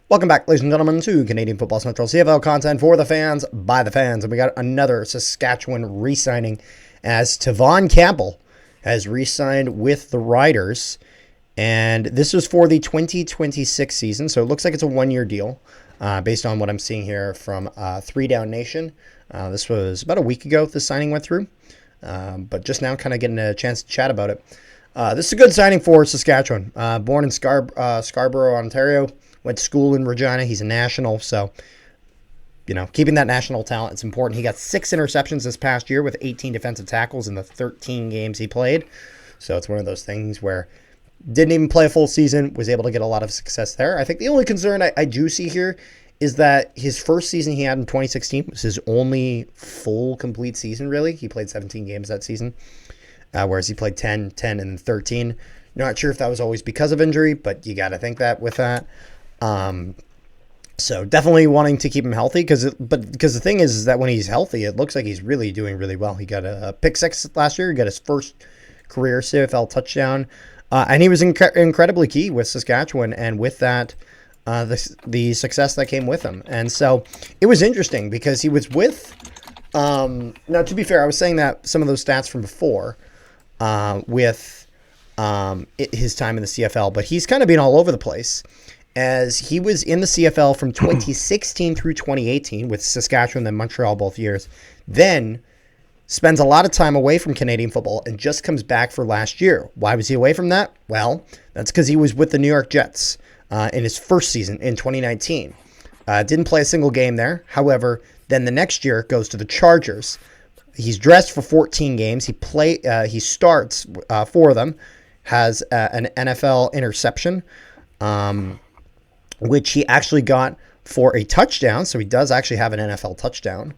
Welcome back, ladies and gentlemen, to Canadian Football Central CFL content for the fans, by the fans. And we got another Saskatchewan re-signing as Tevaughn Campbell has re-signed with the Riders. And this was for the 2026 season, so it looks like it's a one-year deal based on what I'm seeing here from 3 Down Nation. This was about a week ago the signing went through, but just now kind of getting a chance to chat about it. This is a good signing for Saskatchewan. Born in Scarborough, Ontario. Went to school in Regina. He's a national, so, keeping that national talent is important. He got 6 interceptions this past year with 18 defensive tackles in the 13 games he played. So it's one of those things where didn't even play a full season, was able to get a lot of success there. I think the only concern I do see here is that his first season he had in 2016 was his only full, complete season, really. He played 17 games that season, whereas he played 10, and 13. Not sure if that was always because of injury, but you got to think that with that. So definitely wanting to keep him healthy because the thing is that when he's healthy, it looks like he's really doing really well. He got a pick 6 last year. He got his first career CFL touchdown, and he was incredibly key with Saskatchewan, and with that, the success that came with him. And so it was interesting because he was with. Now, to be fair, I was saying that some of those stats from before, with his time in the CFL, but he's kind of been all over the place. As he was in the CFL from 2016 through 2018 with Saskatchewan and Montreal both years, then spends a lot of time away from Canadian football and just comes back for last year. Why was he away from that? Well, that's because he was with the New York Jets in his first season in 2019. Didn't play a single game there. However, then the next year goes to the Chargers. He's dressed for 14 games. He starts 4 of them, has an NFL interception, which he actually got for a touchdown. So he does actually have an NFL touchdown,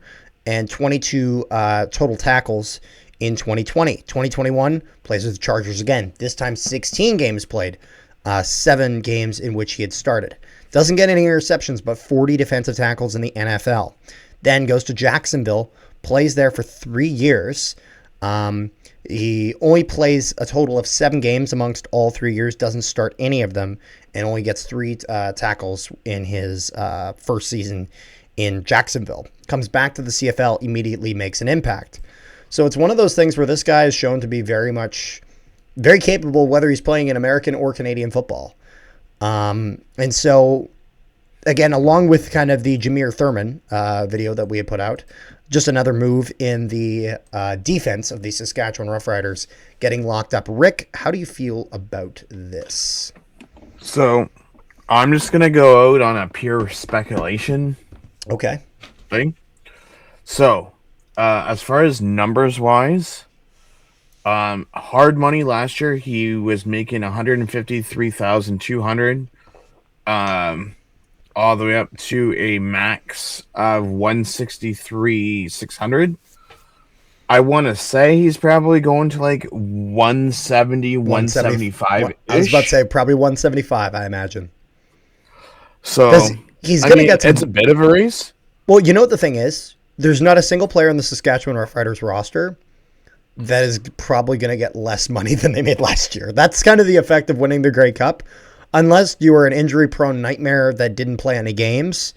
and 22 total tackles in 2020. 2021 plays with the Chargers again. This time 16 games played, 7 games in which he had started. Doesn't get any interceptions, but 40 defensive tackles in the NFL. Then goes to Jacksonville, plays there for 3 years. He only plays a total of 7 games amongst all 3 years, doesn't start any of them, and only gets 3 tackles in his first season in Jacksonville. Comes back to the CFL, immediately makes an impact. So it's one of those things where this guy is shown to be very capable, whether he's playing in American or Canadian football. And so, again, along with kind of the Jameer Thurman video that we had put out, just another move in the defense of the Saskatchewan Roughriders getting locked up. Rick, how do you feel about this? So, I'm just going to go out on a pure speculation. Okay. Thing. So, as far as numbers-wise, hard money last year, he was making $153,200. All the way up to a max of $163,600. I want to say he's probably going to like 170, 175. I was about to say probably 175, I imagine. So he's going to get it's a bit of a race. Well, you know what the thing is? There's not a single player in the Saskatchewan Roughriders roster that is probably going to get less money than they made last year. That's kind of the effect of winning the Grey Cup. Unless you were an injury-prone nightmare that didn't play any games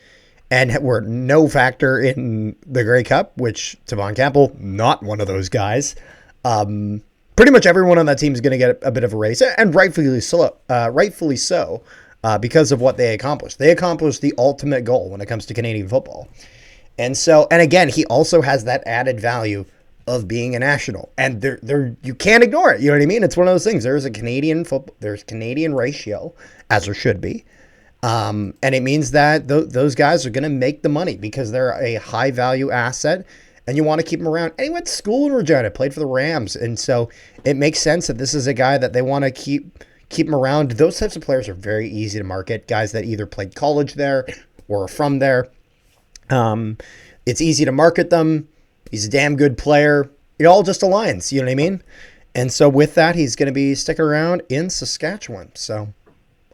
and were no factor in the Grey Cup, which Tevaughn Campbell, not one of those guys. Pretty much everyone on that team is going to get a bit of a raise, and rightfully so, because of what they accomplished. They accomplished the ultimate goal when it comes to Canadian football. And again, he also has that added value of being a national, and you can't ignore it. You know what I mean? It's one of those things. There's Canadian ratio, as there should be, and it means that those guys are going to make the money because they're a high value asset, and you want to keep them around. And he went to school in Regina, played for the Rams, and so it makes sense that this is a guy that they want to keep him around. Those types of players are very easy to market. Guys that either played college there or are from there. It's easy to market them. He's a damn good player. It all just aligns, you know what I mean? And so with that, he's going to be sticking around in Saskatchewan. So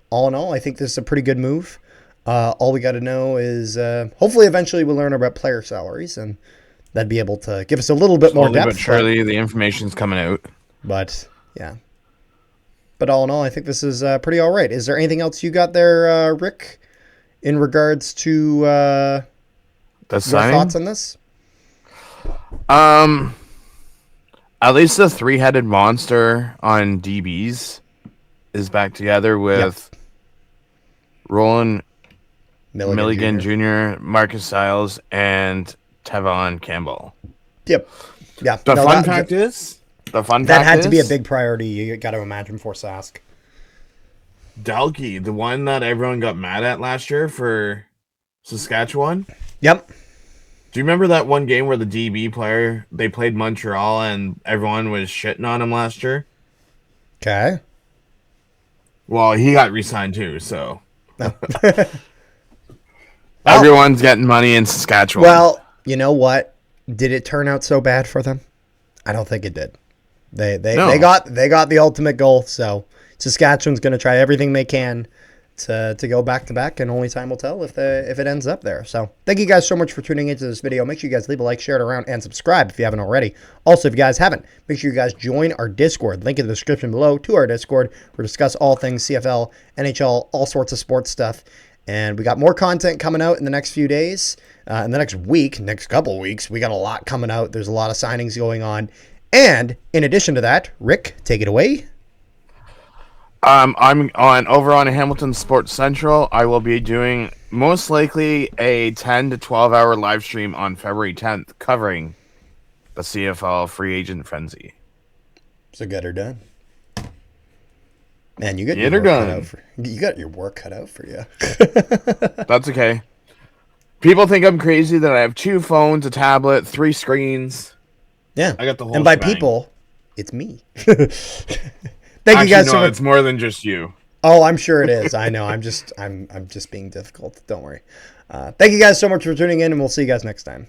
all in all, I think this is a pretty good move. All we got to know is hopefully eventually we'll learn about player salaries, and that'd be able to give us a little bit more depth. But surely the information's coming out. But yeah. But all in all, I think this is pretty all right. Is there anything else you got there, Rick, in regards to The your signing? thoughts on this? At least the three-headed monster on DBs is back together with Roland Milligan Jr. Jr., Marcus Stiles, and Tevaughn Campbell. Yep. Yeah. The No, fun fact is, that had to be a big priority. You got to imagine for Sask. Dalkey, the one that everyone got mad at last year for Saskatchewan. Yep. Do you remember that one game where the DB player, they played Montreal and everyone was shitting on him last year? Okay. Well, he got re-signed too, so. No. Everyone's getting money in Saskatchewan. Well, you know what? Did it turn out so bad for them? I don't think it did. They got the ultimate goal, so Saskatchewan's going to try everything they can to go back to back, and only time will tell if it ends up there. So thank you guys so much for tuning into this video. Make sure you guys leave a like, share it around, and subscribe if you haven't already. Also, if you guys haven't, make sure you guys join our Discord. Link in the description below to our Discord. We discuss all things CFL, NHL, all sorts of sports stuff. And we got more content coming out in the next few days. In the next week, next couple weeks, we got a lot coming out. There's a lot of signings going on. And in addition to that, Rick, take it away. I'm over on Hamilton Sports Central. I will be doing most likely a 10 to 12 hour live stream on February 10th covering the CFL free agent frenzy. So get her done. Man, you got your work cut out for you. That's okay. People think I'm crazy that I have 2 phones, a tablet, 3 screens. Yeah, I got the whole. And by shebang. People, it's me. Thank you guys so much. It's more than just you. Oh, I'm sure it is. I know. I'm just being difficult. Don't worry. Thank you guys so much for tuning in, and we'll see you guys next time.